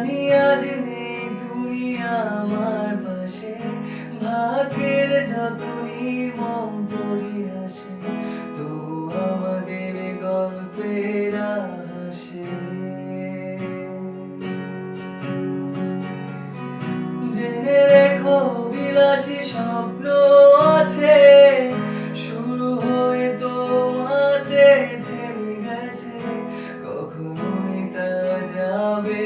জানি আজ নেই তুমি আমার পাশে, ভাগ্যের যত নির্মম পরিহাসে তবু আমাদের গল্পের হাসে। জেনে রেখো বিলাসী স্বপ্ন আছে, শুরু হয়ে তোমাতে থেমে গেছে, কখনোই তা যাবে